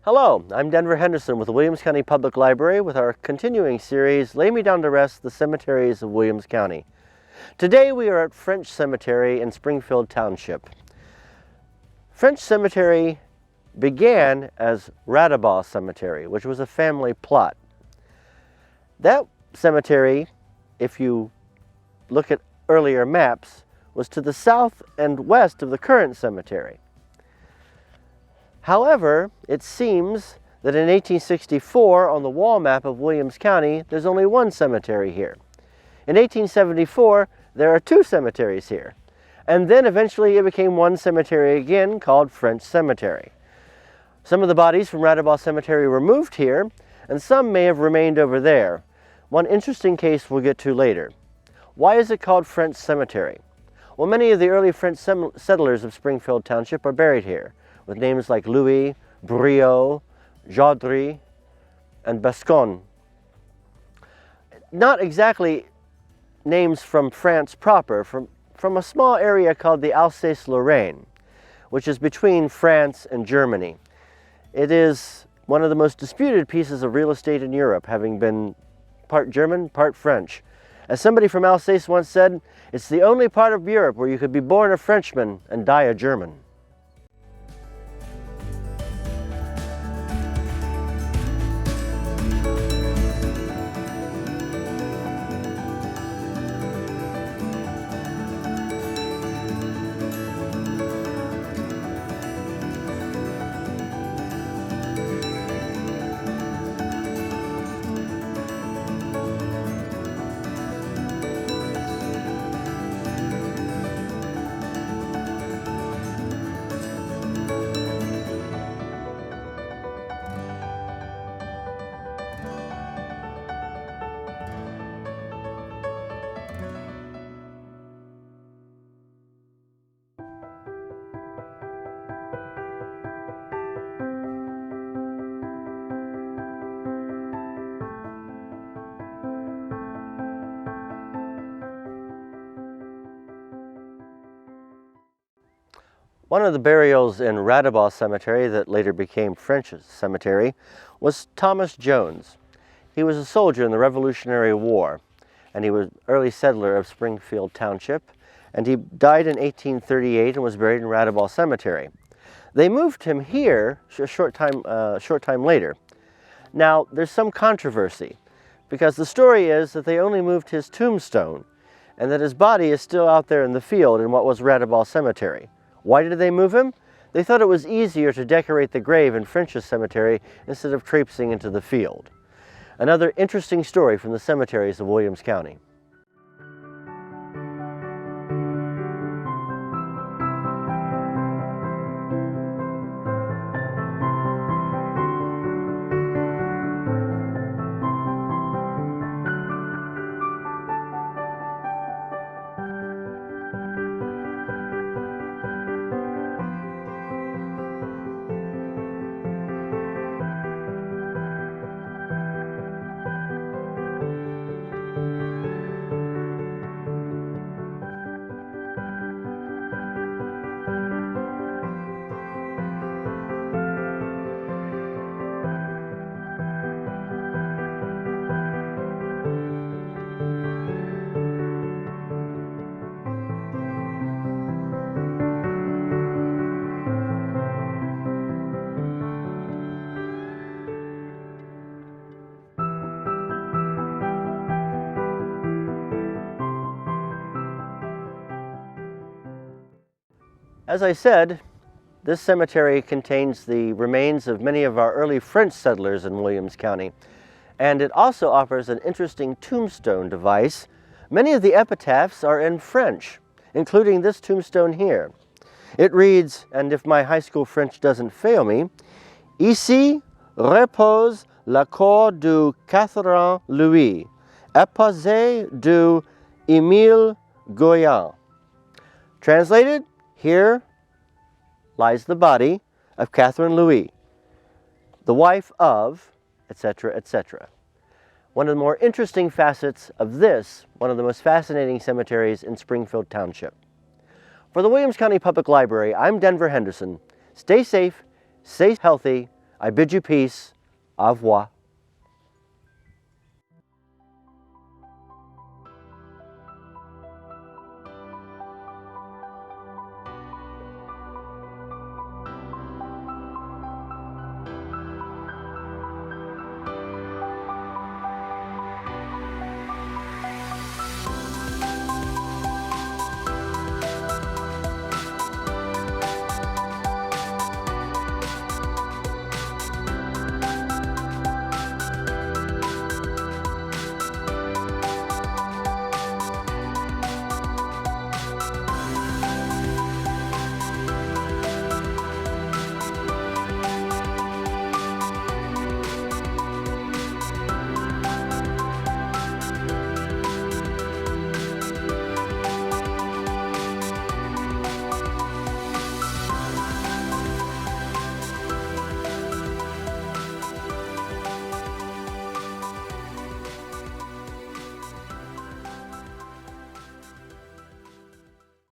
Hello, I'm Denver Henderson with the Williams County Public Library with our continuing series, Lay Me Down to Rest, the Cemeteries of Williams County. Today we are at French Cemetery in Springfield Township. French Cemetery began as Radabaugh Cemetery, which was a family plot. That cemetery, if you look at earlier maps, was to the south and west of the current cemetery. However, it seems that in 1864, on the wall map of Williams County, there's only one cemetery here. In 1874, there are two cemeteries here. And then eventually it became one cemetery again called French Cemetery. Some of the bodies from Radabaugh Cemetery were moved here, and some may have remained over there. One interesting case we'll get to later. Why is it called French Cemetery? Well, many of the early French settlers of Springfield Township are buried here, with names like Louis, Briot, Jaudry, and Bascon. Not exactly names from France proper, from a small area called the Alsace-Lorraine, which is between France and Germany. It is one of the most disputed pieces of real estate in Europe, having been part German, part French. As somebody from Alsace once said, it's the only part of Europe where you could be born a Frenchman and die a German. One of the burials in Radabaugh Cemetery that later became French Cemetery was Thomas Jones. He was a soldier in the Revolutionary War, and he was an early settler of Springfield Township, and he died in 1838 and was buried in Radabaugh Cemetery. They moved him here a short time later. Now, there's some controversy, because the story is that they only moved his tombstone, and that his body is still out there in the field in what was Radabaugh Cemetery. Why did they move him? They thought it was easier to decorate the grave in French's cemetery instead of traipsing into the field. Another interesting story from the cemeteries of Williams County. As I said, this cemetery contains the remains of many of our early French settlers in Williams County, and it also offers an interesting tombstone device. Many of the epitaphs are in French, including this tombstone here. It reads, and if my high school French doesn't fail me, Ici repose le corps du Catherine Louis, épousé du Émile Goyen. Translated, here lies the body of Catherine Louis, the wife of, etc., etc. One of the more interesting facets of this, one of the most fascinating cemeteries in Springfield Township. For the Williams County Public Library, I'm Denver Henderson. Stay safe, stay healthy. I bid you peace. Au revoir.